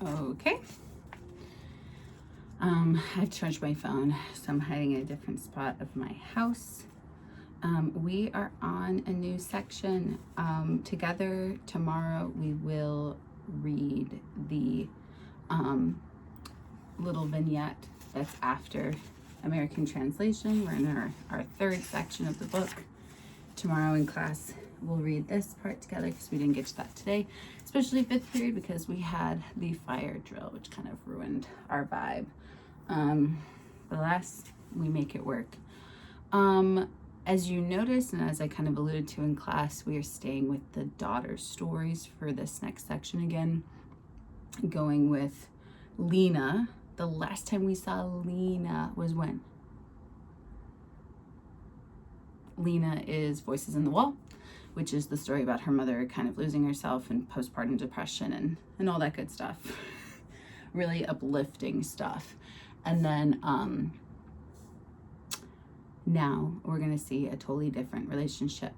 Okay. I've charged my phone, so I'm hiding in a different spot of my house. We are on a new section. Together tomorrow we will read the little vignette that's after American translation. We're in our third section of the book. Tomorrow in class we'll read this part together because we didn't get to that today, especially fifth period, because we had the fire drill, which kind of ruined our vibe. But last we make it work. As you notice, and as I kind of alluded to in class, we are staying with the daughter stories for this next section again, going with Lena. The last time we saw Lena was when? Lena is Voices in the Wall, which is the story about her mother kind of losing herself and postpartum depression and all that good stuff. Really uplifting stuff. And then now we're going to see a totally different relationship.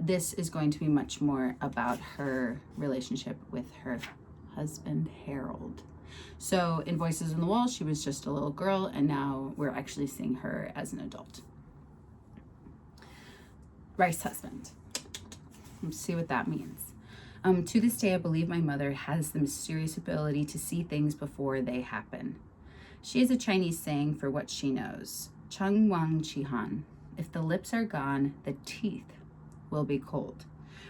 This is going to be much more about her relationship with her husband, Harold. So in Voices in the Wall, she was just a little girl, and now we're actually seeing her as an adult. Rice husband. Let's see what that means. To this day, I believe my mother has the mysterious ability to see things before they happen. She has a Chinese saying for what she knows. Cheng Wang Chi Han. If the lips are gone, the teeth will be cold.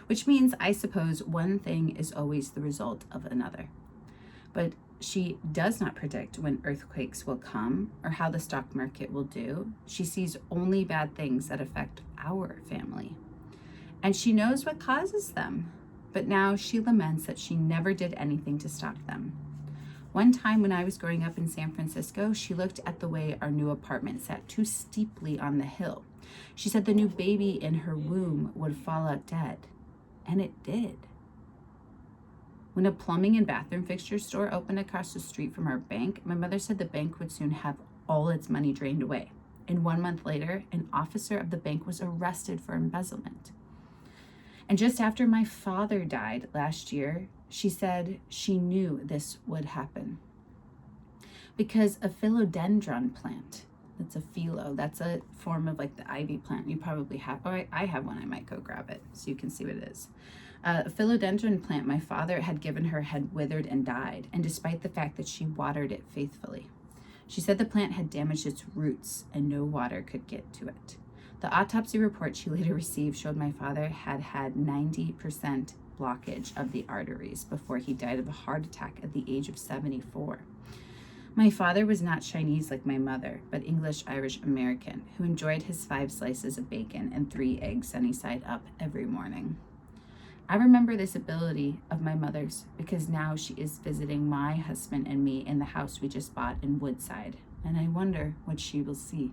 Which means, I suppose, one thing is always the result of another. But she does not predict when earthquakes will come or how the stock market will do. She sees only bad things that affect our family. And she knows what causes them. But now she laments that she never did anything to stop them. One time when I was growing up in San Francisco, she looked at the way our new apartment sat too steeply on the hill. She said the new baby in her womb would fall out dead. And it did. When a plumbing and bathroom fixture store opened across the street from our bank, my mother said the bank would soon have all its money drained away. And 1 month later, an officer of the bank was arrested for embezzlement. And just after my father died last year, she said she knew this would happen. Because a philodendron plant, that's a philo, that's a form of like the ivy plant you probably have, or I have one, I might go grab it so you can see what it is. A philodendron plant my father had given her had withered and died, and despite the fact that she watered it faithfully. She said the plant had damaged its roots and no water could get to it. The autopsy report she later received showed my father had had 90% blockage of the arteries before he died of a heart attack at the age of 74. My father was not Chinese like my mother, but English-Irish American, who enjoyed his 5 slices of bacon and 3 eggs sunny side up every morning. I remember this ability of my mother's because now she is visiting my husband and me in the house we just bought in Woodside, and I wonder what she will see.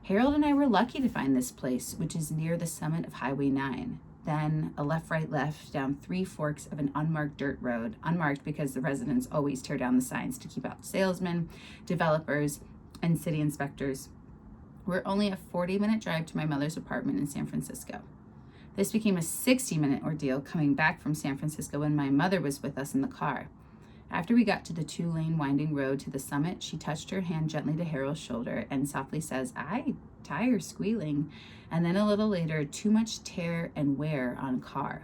Harold and I were lucky to find this place, which is near the summit of Highway 9. Then a left, right, left down 3 forks of an unmarked dirt road, unmarked because the residents always tear down the signs to keep out salesmen, developers, and city inspectors. We're only a 40-minute drive to my mother's apartment in San Francisco. This became a 60-minute ordeal coming back from San Francisco when my mother was with us in the car. After we got to the 2-lane winding road to the summit, she touched her hand gently to Harold's shoulder and softly says, "I tire squealing." And then a little later, "Too much tear and wear on car."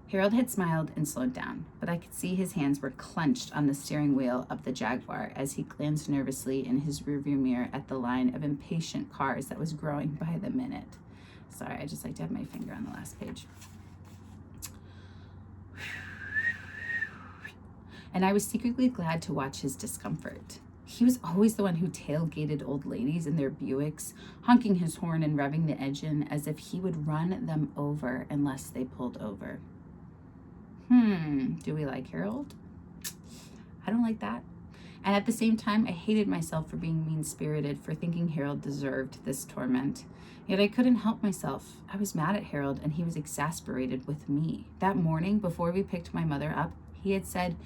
Harold had smiled and slowed down, but I could see his hands were clenched on the steering wheel of the Jaguar as he glanced nervously in his rearview mirror at the line of impatient cars that was growing by the minute. Sorry, I just like to have my finger on the last page. And I was secretly glad to watch his discomfort. He was always the one who tailgated old ladies in their Buicks, honking his horn and revving the engine as if he would run them over unless they pulled over. Do we like Harold? I don't like that. And at the same time, I hated myself for being mean-spirited, for thinking Harold deserved this torment. Yet I couldn't help myself. I was mad at Harold, and he was exasperated with me. That morning, before we picked my mother up, he had said,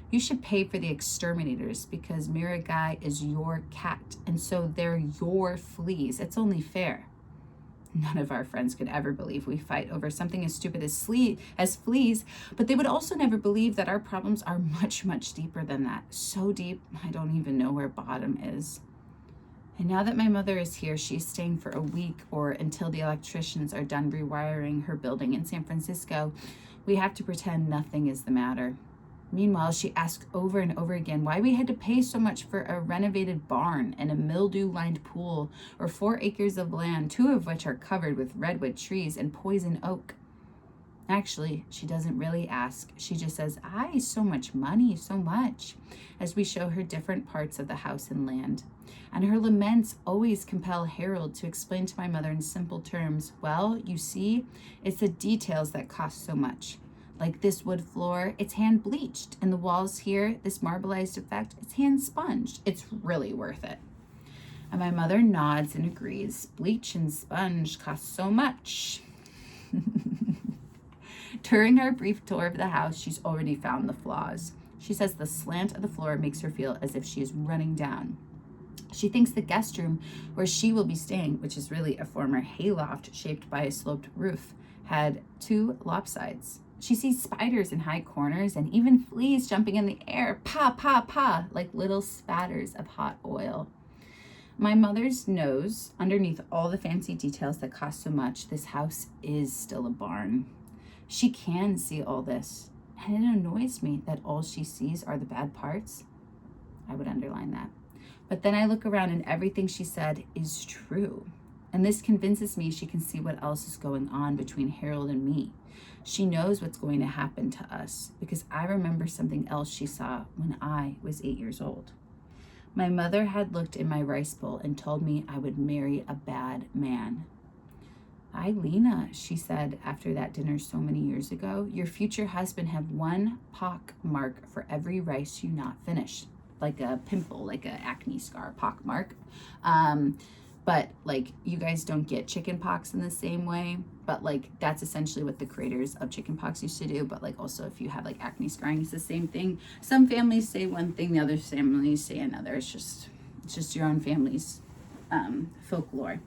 "You should pay for the exterminators because Miragai is your cat, and so they're your fleas. It's only fair." None of our friends could ever believe we fight over something as stupid as fleas, but they would also never believe that our problems are much, much deeper than that. So deep, I don't even know where bottom is. And now that my mother is here, she's staying for a week or until the electricians are done rewiring her building in San Francisco. We have to pretend nothing is the matter. Meanwhile, she asks over and over again why we had to pay so much for a renovated barn and a mildew-lined pool or 4 acres of land, 2 of which are covered with redwood trees and poison oak. Actually, she doesn't really ask. She just says, "Aye, so much money, so much," as we show her different parts of the house and land. And her laments always compel Harold to explain to my mother in simple terms, "Well, you see, it's the details that cost so much. Like this wood floor, it's hand bleached. And the walls here, this marbleized effect, it's hand sponged. It's really worth it." And my mother nods and agrees. Bleach and sponge cost so much. During our brief tour of the house, she's already found the flaws. She says the slant of the floor makes her feel as if she is running down. She thinks the guest room where she will be staying, which is really a former hayloft shaped by a sloped roof, had 2 lopsides. She sees spiders in high corners and even fleas jumping in the air, pa, pa, pa, like little spatters of hot oil. My mother's knows, underneath all the fancy details that cost so much, this house is still a barn. She can see all this, and it annoys me that all she sees are the bad parts. I would underline that. But then I look around and everything she said is true. And this convinces me she can see what else is going on between Harold and me. She knows what's going to happen to us because I remember something else she saw when I was 8 years old. My mother had looked in my rice bowl and told me I would marry a bad man. "Aye, Lena," she said after that dinner so many years ago, "your future husband have 1 pock mark for every rice you not finish." Like a pimple, like a acne scar, pock mark. But like you guys don't get chicken pox in the same way, but like that's essentially what the creators of chicken pox used to do. But like also if you have like acne scarring, it's the same thing. Some families say one thing, the other families say another. It's just your own family's folklore.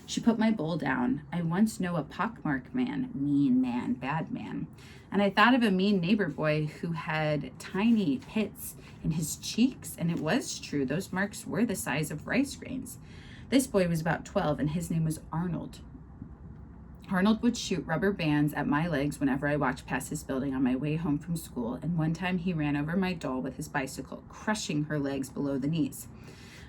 She put my bowl down. "I once know a pockmark man, mean man, bad man. And I thought of a mean neighbor boy who had tiny pits in his cheeks, and it was true. Those marks were the size of rice grains. This boy was about 12, and his name was Arnold. Arnold would shoot rubber bands at my legs whenever I walked past his building on my way home from school, and one time he ran over my doll with his bicycle, crushing her legs below the knees.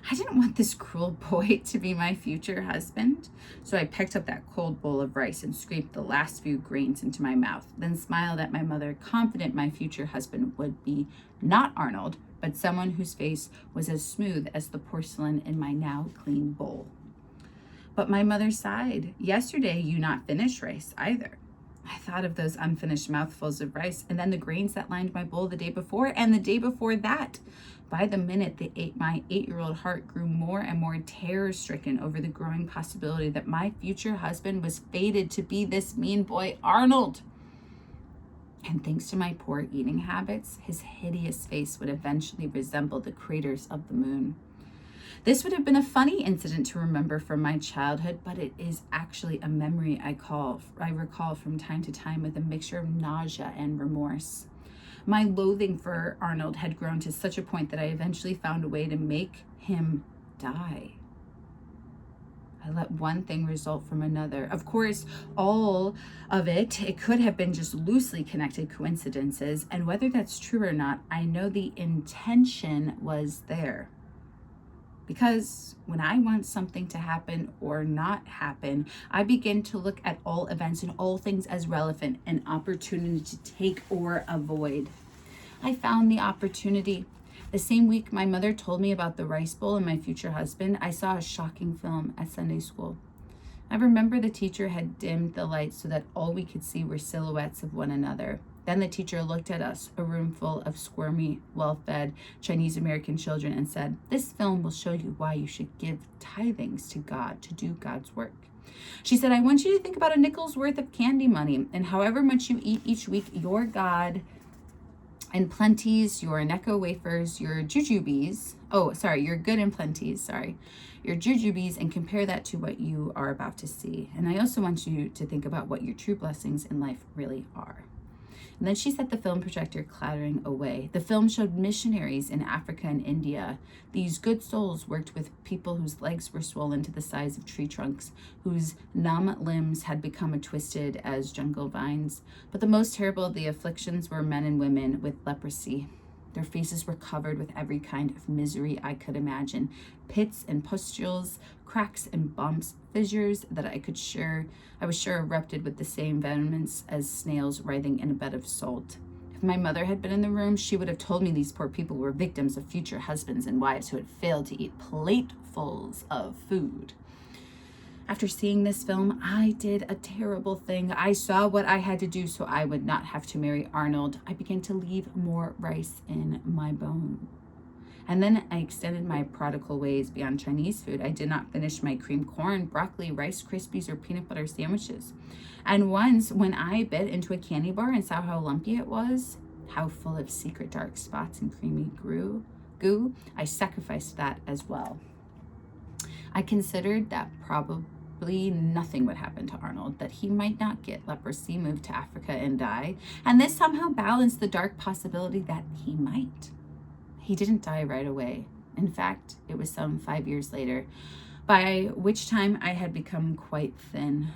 I didn't want this cruel boy to be my future husband, so I picked up that cold bowl of rice and scraped the last few grains into my mouth, then smiled at my mother, confident my future husband would be not Arnold, but someone whose face was as smooth as the porcelain in my now clean bowl. But my mother sighed. "Yesterday you not finish rice either." I thought of those unfinished mouthfuls of rice, and then the grains that lined my bowl the day before, and the day before that. By the minute, my 8-year-old heart grew more and more terror-stricken over the growing possibility that my future husband was fated to be this mean boy, Arnold. And thanks to my poor eating habits, his hideous face would eventually resemble the craters of the moon. This would have been a funny incident to remember from my childhood, but it is actually a memory I recall from time to time with a mixture of nausea and remorse. My loathing for Arnold had grown to such a point that I eventually found a way to make him die. I let one thing result from another. Of course, all of it could have been just loosely connected coincidences, and whether that's true or not, I know the intention was there. Because when I want something to happen or not happen, I begin to look at all events and all things as relevant, an opportunity to take or avoid. I found the opportunity. The same week my mother told me about the rice bowl and my future husband, I saw a shocking film at Sunday school. I remember the teacher had dimmed the lights so that all we could see were silhouettes of one another. Then the teacher looked at us, a room full of squirmy, well-fed Chinese American children, and said, "This film will show you why you should give tithings to God to do God's work." She said, "I want you to think about a nickel's worth of candy money, and however much you eat each week, your God In plenties, your Necco wafers, your jujubes. Oh, sorry, your good in plenties, sorry. Your jujubes, and compare that to what you are about to see. And I also want you to think about what your true blessings in life really are. And then she set the film projector clattering away. The film showed missionaries in Africa and India. These good souls worked with people whose legs were swollen to the size of tree trunks, whose numb limbs had become twisted as jungle vines. But the most terrible of the afflictions were men and women with leprosy. Their faces were covered with every kind of misery I could imagine. Pits and pustules, cracks and bumps, fissures that I was sure erupted with the same vehemence as snails writhing in a bed of salt. If my mother had been in the room, she would have told me these poor people were victims of future husbands and wives who had failed to eat platefuls of food. After seeing this film, I did a terrible thing. I saw what I had to do so I would not have to marry Arnold. I began to leave more rice in my bone. And then I extended my prodigal ways beyond Chinese food. I did not finish my cream corn, broccoli, Rice Krispies, or peanut butter sandwiches. And once, when I bit into a candy bar and saw how lumpy it was, how full of secret dark spots and creamy goo, I sacrificed that as well. I considered that probably nothing would happen to Arnold, that he might not get leprosy, move to Africa, and die. And this somehow balanced the dark possibility that he might. He didn't die right away. In fact, it was some 5 years later, by which time I had become quite thin.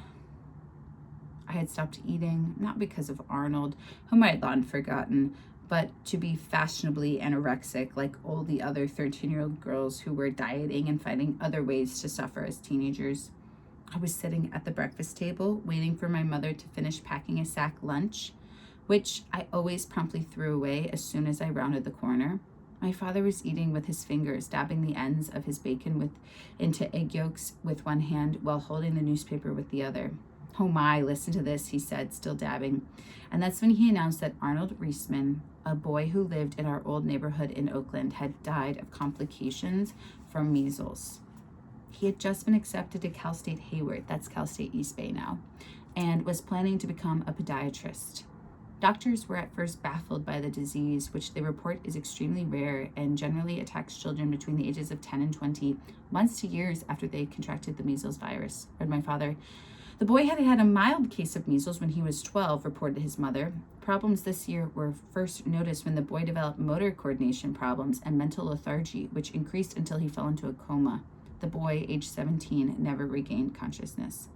I had stopped eating, not because of Arnold, whom I had long forgotten, but to be fashionably anorexic like all the other 13-year-old girls who were dieting and finding other ways to suffer as teenagers. I was sitting at the breakfast table, waiting for my mother to finish packing a sack lunch, which I always promptly threw away as soon as I rounded the corner. My father was eating with his fingers, dabbing the ends of his bacon into egg yolks with one hand while holding the newspaper with the other. "Oh my, listen to this," he said, still dabbing. And that's when he announced that Arnold Reisman, a boy who lived in our old neighborhood in Oakland, had died of complications from measles. He had just been accepted to Cal State Hayward, that's Cal State East Bay now, and was planning to become a podiatrist. Doctors were at first baffled by the disease, which they report is extremely rare and generally attacks children between the ages of 10 and 20, months to years after they contracted the measles virus, read my father. The boy had had a mild case of measles when he was 12, reported his mother. Problems this year were first noticed when the boy developed motor coordination problems and mental lethargy, which increased until he fell into a coma. The boy, age 17, never regained consciousness.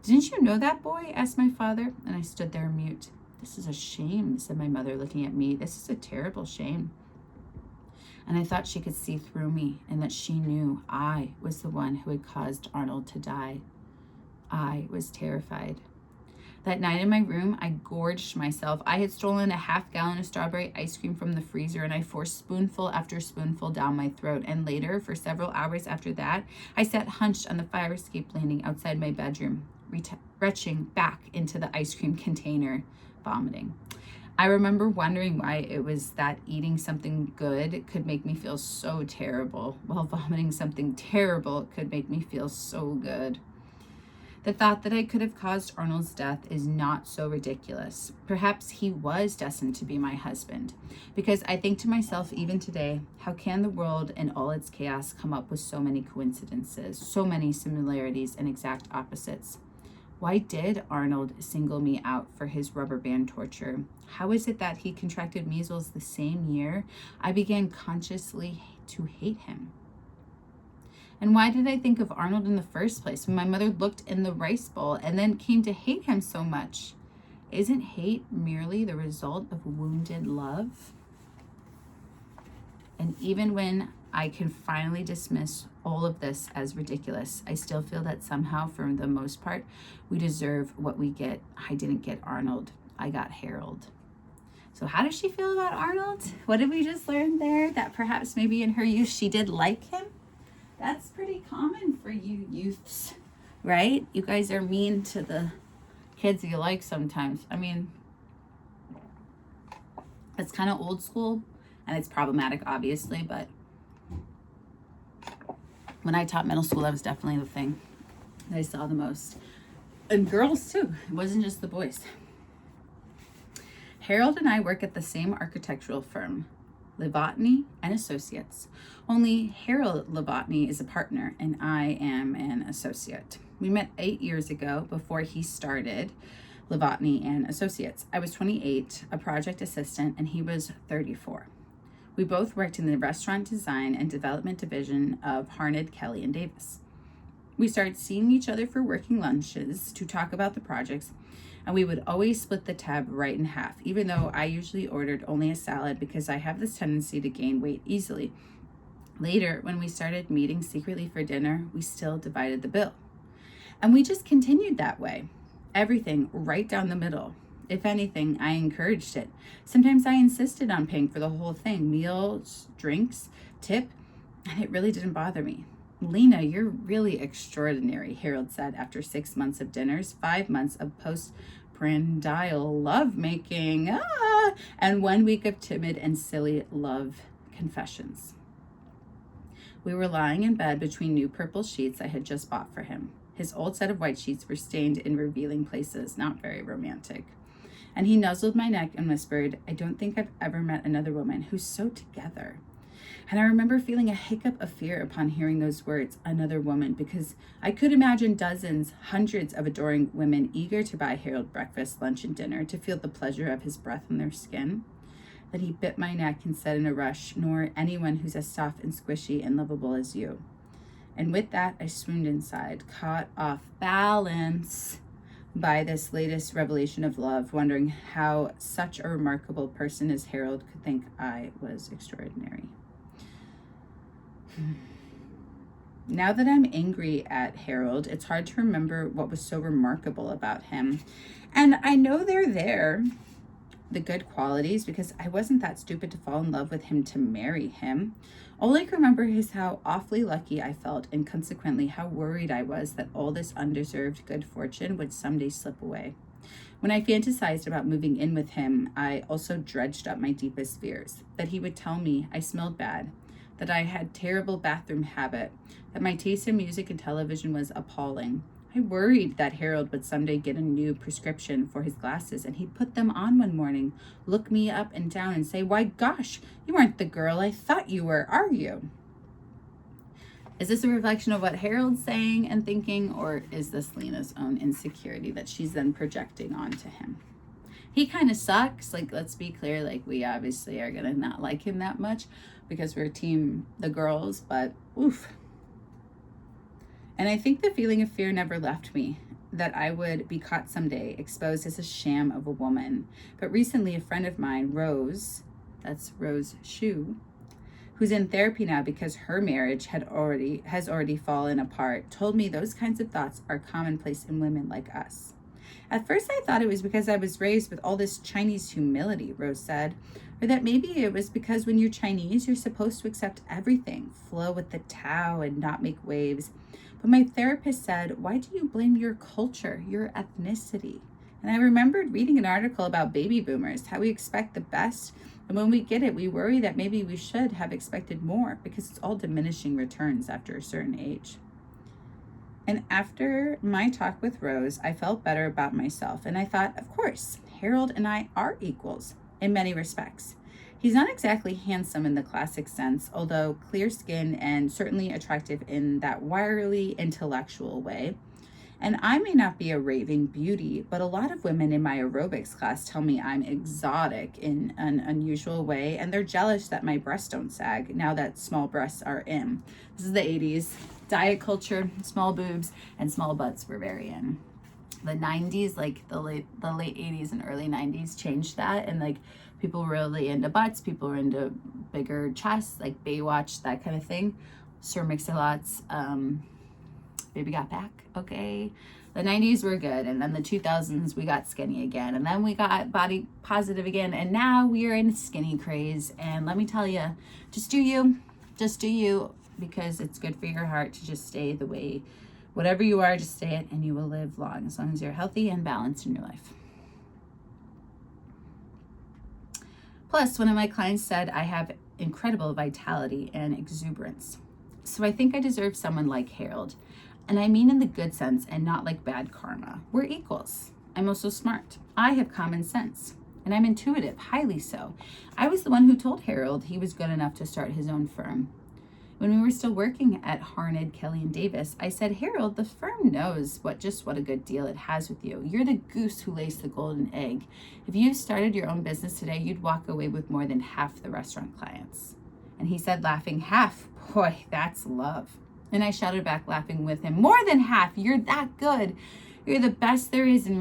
"Didn't you know that boy?" asked my father, and I stood there mute. "This is a shame," said my mother, looking at me. "This is a terrible shame." And I thought she could see through me and that she knew I was the one who had caused Arnold to die. I was terrified. That night in my room, I gorged myself. I had stolen a half-gallon of strawberry ice cream from the freezer, and I forced spoonful after spoonful down my throat. And later, for several hours after that, I sat hunched on the fire escape landing outside my bedroom, retching back into the ice cream container, vomiting. I remember wondering why it was that eating something good could make me feel so terrible, while vomiting something terrible could make me feel so good. The thought that I could have caused Arnold's death is not so ridiculous. Perhaps he was destined to be my husband, because I think to myself even today, how can the world and all its chaos come up with so many coincidences, so many similarities and exact opposites? Why did Arnold single me out for his rubber band torture? How is it that he contracted measles the same year I began consciously to hate him? And why did I think of Arnold in the first place when my mother looked in the rice bowl and then came to hate him so much? Isn't hate merely the result of wounded love? And even when I can finally dismiss all of this as ridiculous, I still feel that somehow, for the most part, we deserve what we get. I didn't get Arnold. I got Harold. So how does she feel about Arnold? What did we just learn there? That perhaps maybe in her youth she did like him? That's pretty common for you youths, right? You guys are mean to the kids you like sometimes. I mean, it's kind of old school and it's problematic, obviously, but when I taught middle school, that was definitely the thing that I saw the most. And girls too. It wasn't just the boys. Harold and I work at the same architectural firm, Levotny and Associates. Only Harold Levotny is a partner and I am an associate. We met 8 years ago before he started Levotny and Associates. I was 28, a project assistant, and he was 34. We both worked in the restaurant design and development division of Harned, Kelly, and Davis. We started seeing each other for working lunches to talk about the projects, and we would always split the tab right in half, even though I usually ordered only a salad because I have this tendency to gain weight easily. Later, when we started meeting secretly for dinner, we still divided the bill. And we just continued that way. Everything right down the middle. If anything, I encouraged it. Sometimes I insisted on paying for the whole thing, meals, drinks, tip, and it really didn't bother me. Lena, you're really extraordinary, Harold said after 6 months of dinners, 5 months of post-prandial lovemaking, and 1 week of timid and silly love confessions. We were lying in bed between new purple sheets I had just bought for him. His old set of white sheets were stained in revealing places, not very romantic. And he nuzzled my neck and whispered, I don't think I've ever met another woman who's so together. And I remember feeling a hiccup of fear upon hearing those words, another woman, because I could imagine dozens, hundreds of adoring women eager to buy Harold breakfast, lunch, and dinner to feel the pleasure of his breath on their skin. Then he bit my neck and said in a rush, nor anyone who's as soft and squishy and lovable as you. And with that, I swooned inside, caught off balance by this latest revelation of love, wondering how such a remarkable person as Harold could think I was extraordinary. Now that I'm angry at Harold, it's hard to remember what was so remarkable about him. And I know they're there, the good qualities, because I wasn't that stupid to fall in love with him to marry him. All I can remember is how awfully lucky I felt, and consequently how worried I was that all this undeserved good fortune would someday slip away. When I fantasized about moving in with him, I also dredged up my deepest fears, that he would tell me I smelled bad, that I had terrible bathroom habit, that my taste in music and television was appalling. I worried that Harold would someday get a new prescription for his glasses and he'd put them on one morning, look me up and down and say, why gosh, you aren't the girl I thought you were, are you? Is this a reflection of what Harold's saying and thinking, or is this Lena's own insecurity that she's then projecting onto him? He kind of sucks. Like, let's be clear, like, we obviously are going to not like him that much because we're team the girls, but oof. And I think the feeling of fear never left me, that I would be caught someday, exposed as a sham of a woman. But recently, a friend of mine, Rose, that's Rose Shue, who's in therapy now because her marriage has already fallen apart, told me those kinds of thoughts are commonplace in women like us. At first, I thought it was because I was raised with all this Chinese humility, Rose said, or that maybe it was because when you're Chinese, you're supposed to accept everything, flow with the Tao and not make waves. But my therapist said, why do you blame your culture, your ethnicity? And I remembered reading an article about baby boomers, how we expect the best, and when we get it, we worry that maybe we should have expected more because it's all diminishing returns after a certain age. And after my talk with Rose, I felt better about myself. And I thought, of course, Harold and I are equals in many respects. He's not exactly handsome in the classic sense, although clear skin and certainly attractive in that wirily intellectual way. And I may not be a raving beauty, but a lot of women in my aerobics class tell me I'm exotic in an unusual way, and they're jealous that my breasts don't sag now that small breasts are in. This is the 80s. Diet culture, small boobs, and small butts were very in. The 90s, like the late 80s and early 90s changed that, and like people were really into butts, people were into bigger chests, like Baywatch, that kind of thing. Sir Mix-a-Lot's Baby Got Back, okay. The 90s were good, and then the 2000s we got skinny again, and then we got body positive again, and now we are in skinny craze. And let me tell you, just do you, because it's good for your heart to just stay the way, whatever you are, just stay it, and you will live long as long as you're healthy and balanced in your life. Plus, one of my clients said I have incredible vitality and exuberance. So I think I deserve someone like Harold. And I mean in the good sense and not like bad karma. We're equals. I'm also smart. I have common sense. And I'm intuitive, highly so. I was the one who told Harold he was good enough to start his own firm. When we were still working at Harned, Kelly and Davis, I said, Harold, the firm knows what a good deal it has with you. You're the goose who lays the golden egg. If you started your own business today, you'd walk away with more than half the restaurant clients. And he said, laughing, half? Boy, that's love. And I shouted back, laughing with him, more than half. You're that good. You're the best there is in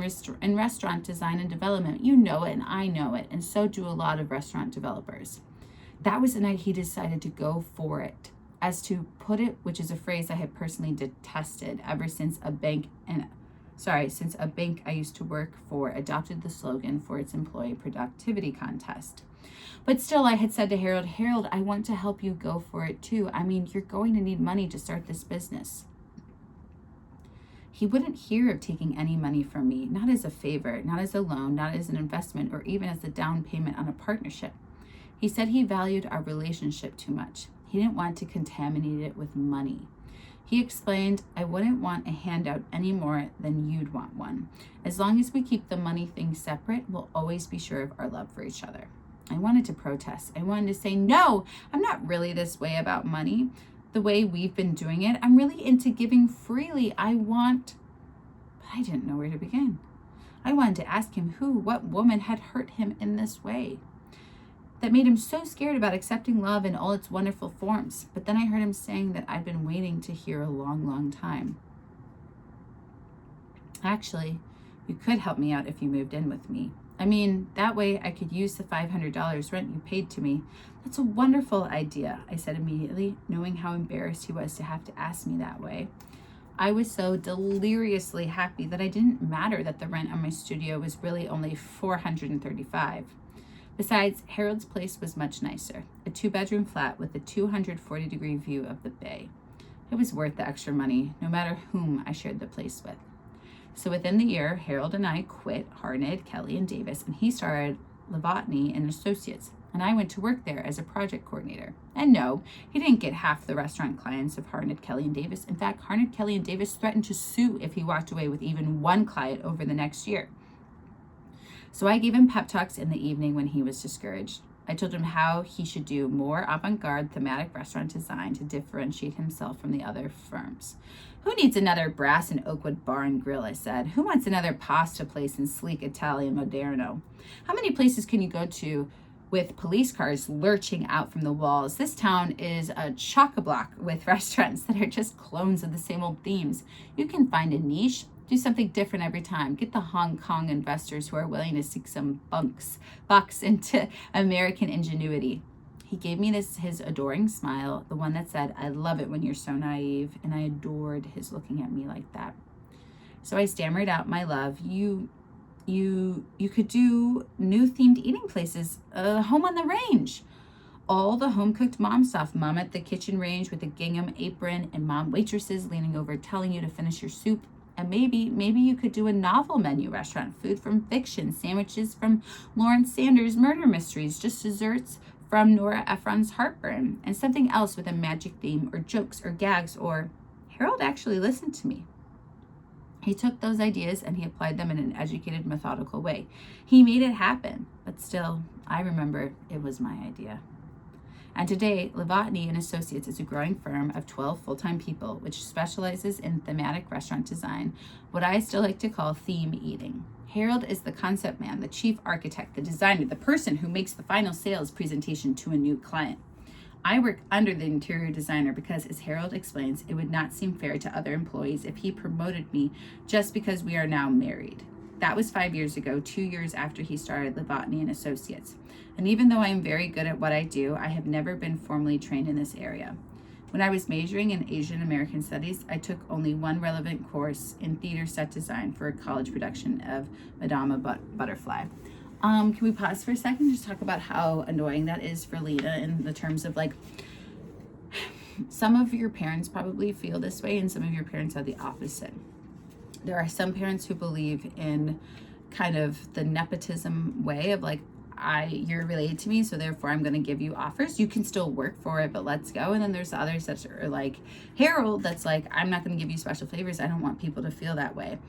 restaurant design and development. You know it, and I know it, and so do a lot of restaurant developers. That was the night he decided to go for it. As to put it, which is a phrase I have personally detested ever since a bank I used to work for adopted the slogan for its employee productivity contest. But still, I had said to Harold, I want to help you go for it too. I mean, you're going to need money to start this business. He wouldn't hear of taking any money from me, not as a favor, not as a loan, not as an investment, or even as a down payment on a partnership. He said he valued our relationship too much. He didn't want to contaminate it with money. He explained, I wouldn't want a handout any more than you'd want one. As long as we keep the money thing separate, we'll always be sure of our love for each other. I wanted to protest. I wanted to say, no, I'm not really this way about money. The way we've been doing it, I'm really into giving freely. But I didn't know where to begin. I wanted to ask him what woman had hurt him in this way that made him so scared about accepting love in all its wonderful forms. But then I heard him saying that I'd been waiting to hear a long, long time. Actually, you could help me out if you moved in with me. I mean, that way I could use the $500 rent you paid to me. That's a wonderful idea, I said immediately, knowing how embarrassed he was to have to ask me that way. I was so deliriously happy that I didn't matter that the rent on my studio was really only $435. Besides, Harold's place was much nicer, a 2-bedroom flat with a 240-degree view of the bay. It was worth the extra money, no matter whom I shared the place with. So within the year, Harold and I quit Harned, Kelly, and Davis, and he started Lena and Associates, and I went to work there as a project coordinator. And no, he didn't get half the restaurant clients of Harned, Kelly, and Davis. In fact, Harned, Kelly, and Davis threatened to sue if he walked away with even one client over the next year. So I gave him pep talks in the evening when he was discouraged. I told him how he should do more avant-garde thematic restaurant design to differentiate himself from the other firms. Who needs another brass and oakwood bar and grill, I said. Who wants another pasta place in sleek Italian Moderno? How many places can you go to with police cars lurching out from the walls? This town is a chock-a-block with restaurants that are just clones of the same old themes. You can find a niche. Do something different every time. Get the Hong Kong investors who are willing to sink some bucks into American ingenuity. He gave me his adoring smile, the one that said, I love it when you're so naive, and I adored his looking at me like that. So I stammered out my love. You could do new themed eating places, home on the range. All the home-cooked mom stuff, mom at the kitchen range with a gingham apron and mom waitresses leaning over telling you to finish your soup. And maybe you could do a novel menu restaurant, food from fiction, sandwiches from Lawrence Sanders' murder mysteries, just desserts from Nora Ephron's heartburn, and something else with a magic theme or jokes or gags or... Harold actually listened to me. He took those ideas and he applied them in an educated, methodical way. He made it happen, but still, I remember it was my idea. And today, Lena and Associates is a growing firm of 12 full-time people, which specializes in thematic restaurant design, what I still like to call theme eating. Harold is the concept man, the chief architect, the designer, the person who makes the final sales presentation to a new client. I work under the interior designer because, as Harold explains, it would not seem fair to other employees if he promoted me just because we are now married. That was 5 years ago, 2 years after he started Lena and Associates. And even though I am very good at what I do, I have never been formally trained in this area. When I was majoring in Asian American Studies, I took only one relevant course in theater set design for a college production of Madame Butterfly. Can we pause for a second and just talk about how annoying that is for Lena in the terms of, like, some of your parents probably feel this way and some of your parents are the opposite. There are some parents who believe in kind of the nepotism way of, like, you're related to me, so therefore I'm going to give you offers. You can still work for it, but let's go. And then there's others that are like Harold, that's like, I'm not going to give you special favors. I don't want people to feel that way.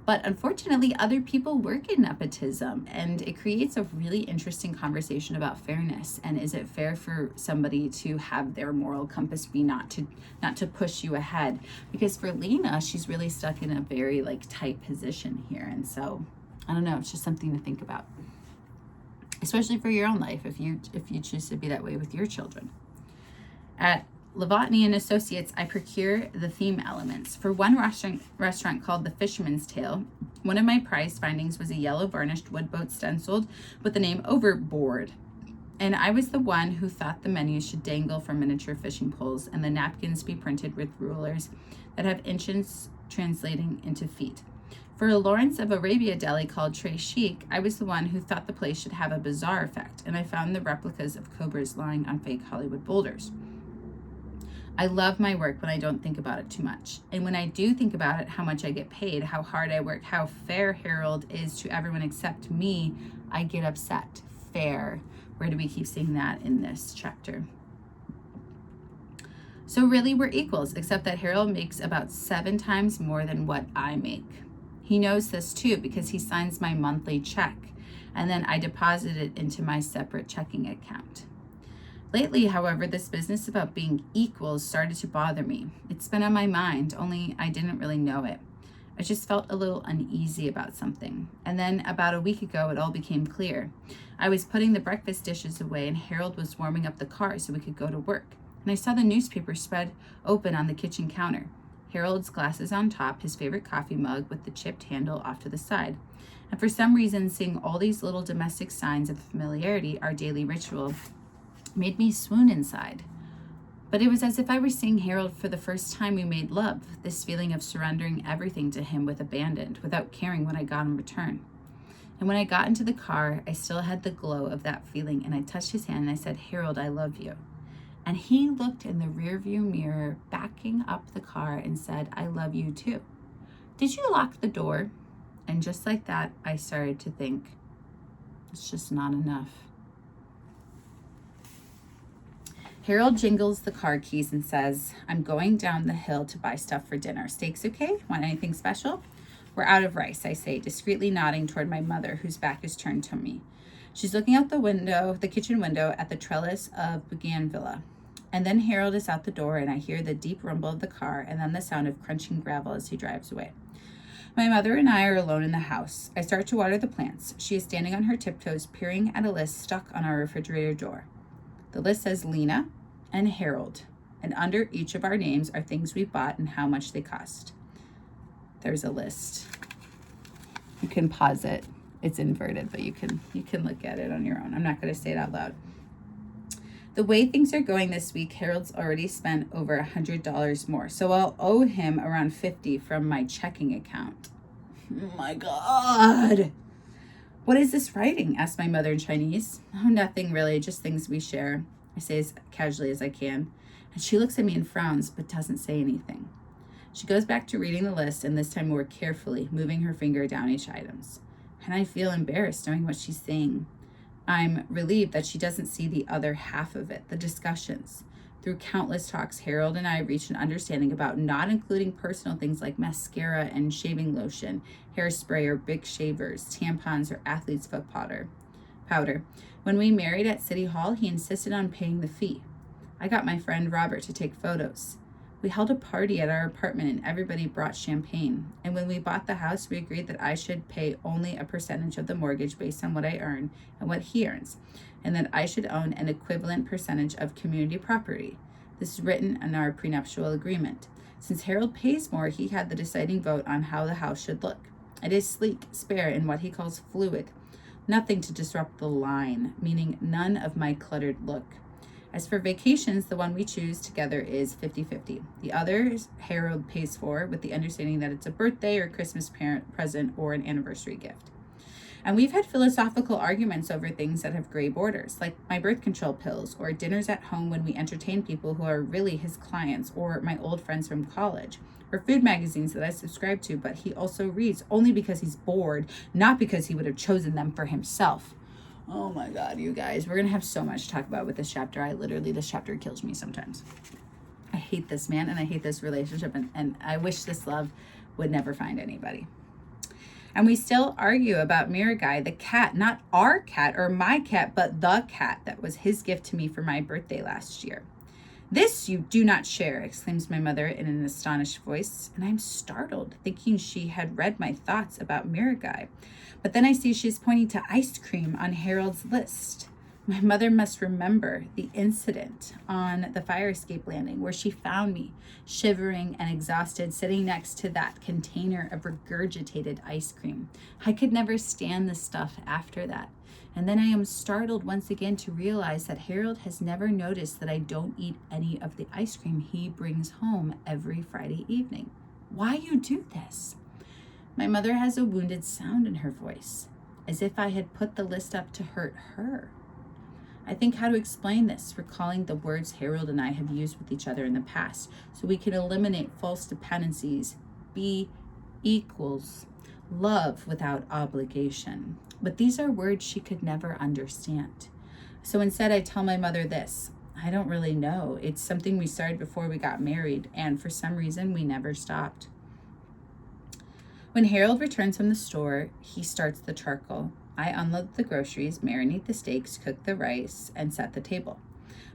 But unfortunately, other people work in nepotism, and it creates a really interesting conversation about fairness. And is it fair for somebody to have their moral compass be not to push you ahead? Because for Lena, she's really stuck in a very tight position here. And so I don't know, it's just something to think about, especially for your own life, if you choose to be that way with your children. At Levotny and Associates, I procure the theme elements. For one restaurant called the Fisherman's Tale, one of my prize findings was a yellow varnished wood boat stenciled with the name Overboard. And I was the one who thought the menu should dangle from miniature fishing poles and the napkins be printed with rulers that have inches translating into feet. For a Lawrence of Arabia deli called Très Chic, I was the one who thought the place should have a bizarre effect, and I found the replicas of cobras lying on fake Hollywood boulders. I love my work when I don't think about it too much. And when I do think about it, how much I get paid, how hard I work, how fair Harold is to everyone except me, I get upset. Fair. Where do we keep seeing that in this chapter? So really, we're equals, except that Harold makes about 7 times more than what I make. He knows this too because he signs my monthly check, and then I deposit it into my separate checking account. Lately, however, this business about being equals started to bother me. It's been on my mind, only I didn't really know it. I just felt a little uneasy about something. And then about a week ago, it all became clear. I was putting the breakfast dishes away and Harold was warming up the car so we could go to work. And I saw the newspaper spread open on the kitchen counter. Harold's glasses on top, his favorite coffee mug with the chipped handle off to the side. And for some reason, seeing all these little domestic signs of familiarity, our daily ritual, made me swoon inside. But it was as if I were seeing Harold for the first time we made love, this feeling of surrendering everything to him with abandon, without caring what I got in return. And when I got into the car, I still had the glow of that feeling, and I touched his hand and I said, "Harold, I love you." And he looked in the rearview mirror, backing up the car, and said, "I love you too. Did you lock the door?" And just like that, I started to think, it's just not enough. Harold jingles the car keys and says, "I'm going down the hill to buy stuff for dinner. Steaks okay? Want anything special?" "We're out of rice," I say, discreetly nodding toward my mother, whose back is turned to me. She's looking out the kitchen window at the trellis of bougainvillea. And then Harold is out the door, and I hear the deep rumble of the car and then the sound of crunching gravel as he drives away. My mother and I are alone in the house. I start to water the plants. She is standing on her tiptoes, peering at a list stuck on our refrigerator door. The list says Lena and Harold, and under each of our names are things we bought and how much they cost. There's a list. You can pause it. It's inverted, but you can look at it on your own. I'm not going to say it out loud. The way things are going this week, Harold's already spent over $100 more, so I'll owe him around $50 from my checking account. Oh my God. "What is this writing?" asked my mother in Chinese. "Oh, nothing really, just things we share," I say as casually as I can. And she looks at me and frowns, but doesn't say anything. She goes back to reading the list, and this time more carefully, moving her finger down each item. And I feel embarrassed knowing what she's saying. I'm relieved that she doesn't see the other half of it, the discussions. Through countless talks, Harold and I reached an understanding about not including personal things like mascara and shaving lotion, hairspray or big shavers, tampons or athlete's foot powder. When we married at City Hall, he insisted on paying the fee. I got my friend Robert to take photos. We held a party at our apartment and everybody brought champagne. And when we bought the house, we agreed that I should pay only a percentage of the mortgage based on what I earn and what he earns, and that I should own an equivalent percentage of community property. This is written in our prenuptial agreement. Since Harold pays more, he had the deciding vote on how the house should look. It is sleek, spare, and what he calls fluid. Nothing to disrupt the line, meaning none of my cluttered look. As for vacations, the one we choose together is 50-50. The others Harold pays for, with the understanding that it's a birthday or Christmas present or an anniversary gift. And we've had philosophical arguments over things that have gray borders, like my birth control pills, or dinners at home when we entertain people who are really his clients, or my old friends from college, or food magazines that I subscribe to, but he also reads only because he's bored, not because he would have chosen them for himself. Oh my God, you guys, we're going to have so much to talk about with this chapter. This chapter kills me sometimes. I hate this man and I hate this relationship, and I wish this love would never find anybody. And we still argue about Mirror Guy, the cat, not our cat or my cat, but the cat that was his gift to me for my birthday last year. This you do not share, exclaims my mother in an astonished voice, and I'm startled, thinking she had read my thoughts about Mirror Guy. But then I see she's pointing to ice cream on Harold's list. My mother must remember the incident on the fire escape landing where she found me, shivering and exhausted, sitting next to that container of regurgitated ice cream. I could never stand the stuff after that. And then I am startled once again to realize that Harold has never noticed that I don't eat any of the ice cream he brings home every Friday evening. Why you do this? My mother has a wounded sound in her voice, as if I had put the list up to hurt her. I think how to explain this, recalling the words Harold and I have used with each other in the past, so we can eliminate false dependencies. Be equals love without obligation. But these are words she could never understand. So instead, I tell my mother this. I don't really know. It's something we started before we got married, and for some reason, we never stopped. When Harold returns from the store, he starts the charcoal. I unload the groceries, marinate the steaks, cook the rice, and set the table.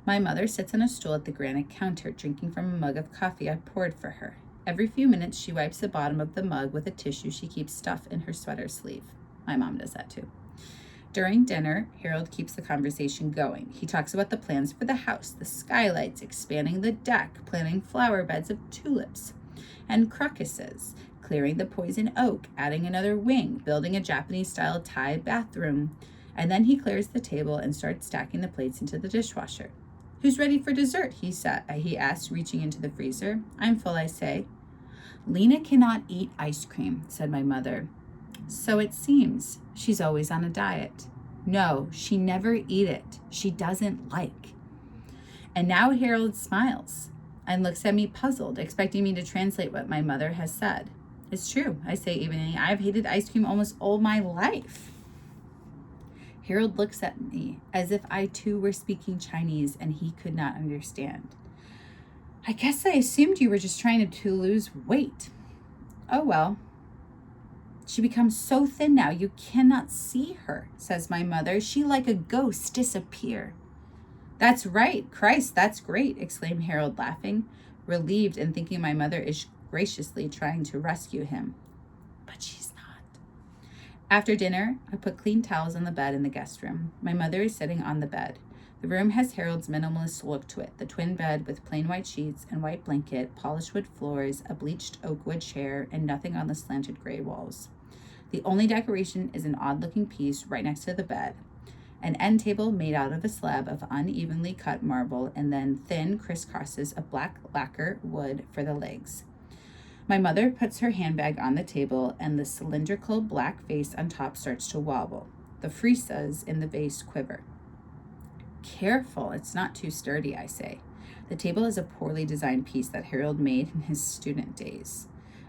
My mother sits on a stool at the granite counter, drinking from a mug of coffee I poured for her. Every few minutes, she wipes the bottom of the mug with a tissue she keeps stuffed in her sweater sleeve. My mom does that too. During dinner, Harold keeps the conversation going. He talks about the plans for the house, the skylights, expanding the deck, planting flower beds of tulips and crocuses, clearing the poison oak, adding another wing, building a Japanese-style Thai bathroom. And then he clears the table and starts stacking the plates into the dishwasher. Who's ready for dessert? He asked, reaching into the freezer. I'm full, I say. Lena cannot eat ice cream, said my mother. So it seems. She's always on a diet. No, she never eat it. She doesn't like. And now Harold smiles and looks at me puzzled, expecting me to translate what my mother has said. It's true, I say evenly. I've hated ice cream almost all my life. Harold looks at me as if I too were speaking Chinese and he could not understand. I guess I assumed you were just trying to lose weight. Oh well. She becomes so thin now you cannot see her, says my mother. She like a ghost disappear. That's right. Christ, that's great, exclaimed Harold, laughing, relieved and thinking my mother is graciously trying to rescue him. But she's not. After dinner, I put clean towels on the bed in the guest room. My mother is sitting on the bed. The room has Harold's minimalist look to it, the twin bed with plain white sheets and white blanket, polished wood floors, a bleached oak wood chair, and nothing on the slanted gray walls. The only decoration is an odd-looking piece right next to the bed, an end table made out of a slab of unevenly cut marble and then thin crisscrosses of black lacquer wood for the legs. My mother puts her handbag on the table and the cylindrical black vase on top starts to wobble. The frisas in the vase quiver. Careful, it's not too sturdy, I say. The table is a poorly designed piece that Harold made in his student days.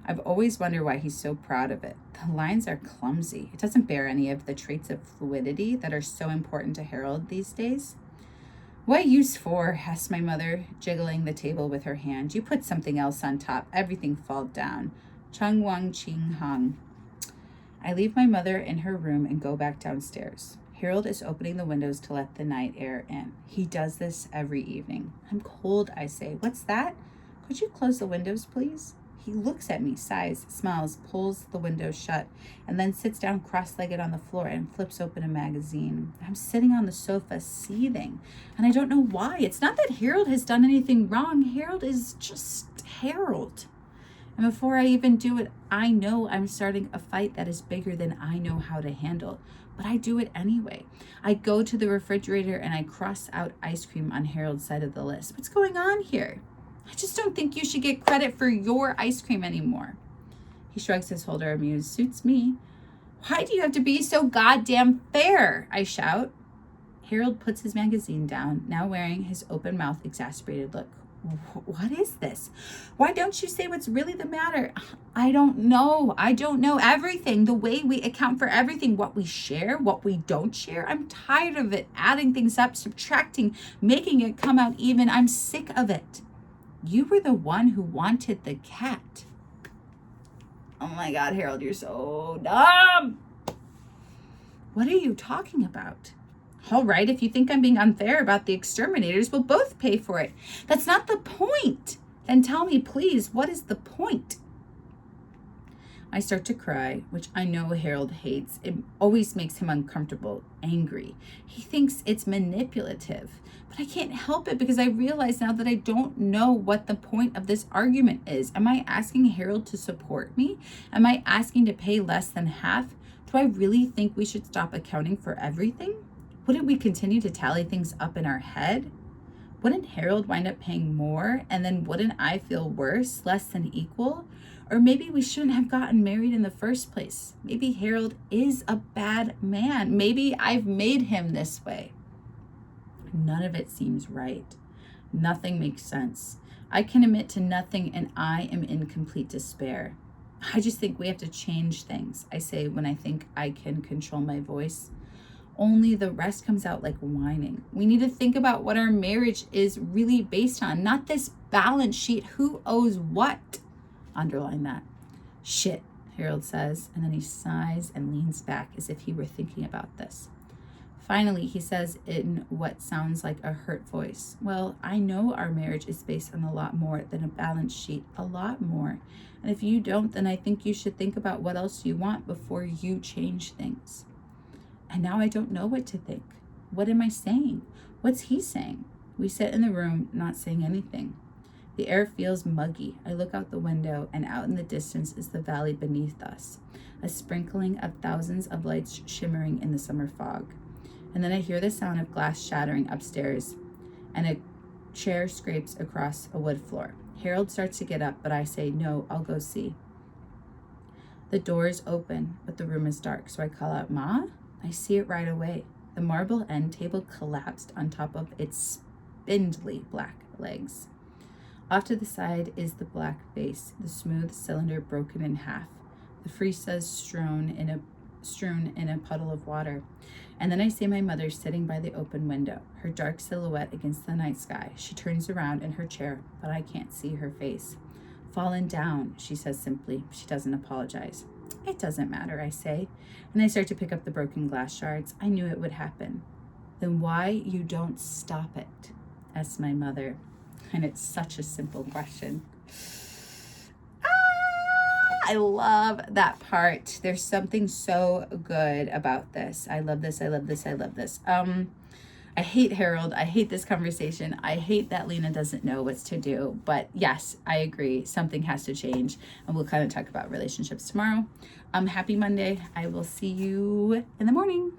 I've always wondered why he's so proud of it. The lines are clumsy. It doesn't bear any of the traits of fluidity that are so important to Harold these days. What use for? Asked my mother, jiggling the table with her hand. You put something else on top. Everything fall down. Chung Wang Ching Hong. I leave my mother in her room and go back downstairs. Harold is opening the windows to let the night air in. He does this every evening. I'm cold, I say. What's that? Could you close the windows, please? He looks at me, sighs, smiles, pulls the window shut, and then sits down cross-legged on the floor and flips open a magazine. I'm sitting on the sofa, seething, and I don't know why. It's not that Harold has done anything wrong. Harold is just Harold. And before I even do it, I know I'm starting a fight that is bigger than I know how to handle. But I do it anyway. I go to the refrigerator and I cross out ice cream on Harold's side of the list. What's going on here? I just don't think you should get credit for your ice cream anymore. He shrugs his shoulder, amused. Suits me. Why do you have to be so goddamn fair? I shout. Harold puts his magazine down, now wearing his open-mouthed, exasperated look. What is this? Why don't you say what's really the matter? I don't know. I don't know everything. The way we account for everything, what we share, what we don't share. I'm tired of it. Adding things up, subtracting, making it come out even. I'm sick of it. You were the one who wanted the cat. Oh my God, Harold, you're so dumb. What are you talking about? All right, if you think I'm being unfair about the exterminators, we'll both pay for it. That's not the point. Then tell me, please, what is the point? I start to cry, which I know Harold hates. It always makes him uncomfortable, angry. He thinks it's manipulative. But I can't help it because I realize now that I don't know what the point of this argument is. Am I asking Harold to support me? Am I asking to pay less than half? Do I really think we should stop accounting for everything? Wouldn't we continue to tally things up in our head? Wouldn't Harold wind up paying more? And then wouldn't I feel worse, less than equal? Or maybe we shouldn't have gotten married in the first place. Maybe Harold is a bad man. Maybe I've made him this way. None of it seems right. Nothing makes sense. I can admit to nothing and I am in complete despair. I just think we have to change things, I say when I think I can control my voice. Only the rest comes out like whining. We need to think about what our marriage is really based on, not this balance sheet. Who owes what? Underline that. Shit, Harold says, and then he sighs and leans back as if he were thinking about this. Finally, he says in what sounds like a hurt voice, well, I know our marriage is based on a lot more than a balance sheet, a lot more. And if you don't, then I think you should think about what else you want before you change things. And now I don't know what to think. What am I saying? What's he saying? We sit in the room, not saying anything. The air feels muggy. I look out the window, and out in the distance is the valley beneath us, a sprinkling of thousands of lights shimmering in the summer fog. And then I hear the sound of glass shattering upstairs, and a chair scrapes across a wood floor. Harold starts to get up, but I say, no, I'll go see. The door is open, but the room is dark, so I call out, Ma? I see it right away. The marble end table collapsed on top of its spindly black legs. Off to the side is the black vase, the smooth cylinder broken in half, the freesias strewn in a puddle of water. And then I see my mother sitting by the open window, her dark silhouette against the night sky. She turns around in her chair, but I can't see her face. Fallen down, she says simply. She doesn't apologize. It doesn't matter, I say, and I start to pick up the broken glass shards. I knew it would happen. Then why you don't stop it? Asks my mother. And it's such a simple question. I love that part. There's something so good about this. I love this. I love this. I love this. I hate Harold. I hate this conversation. I hate that Lena doesn't know what to do. But yes, I agree. Something has to change. And we'll kind of talk about relationships tomorrow. Happy Monday. I will see you in the morning.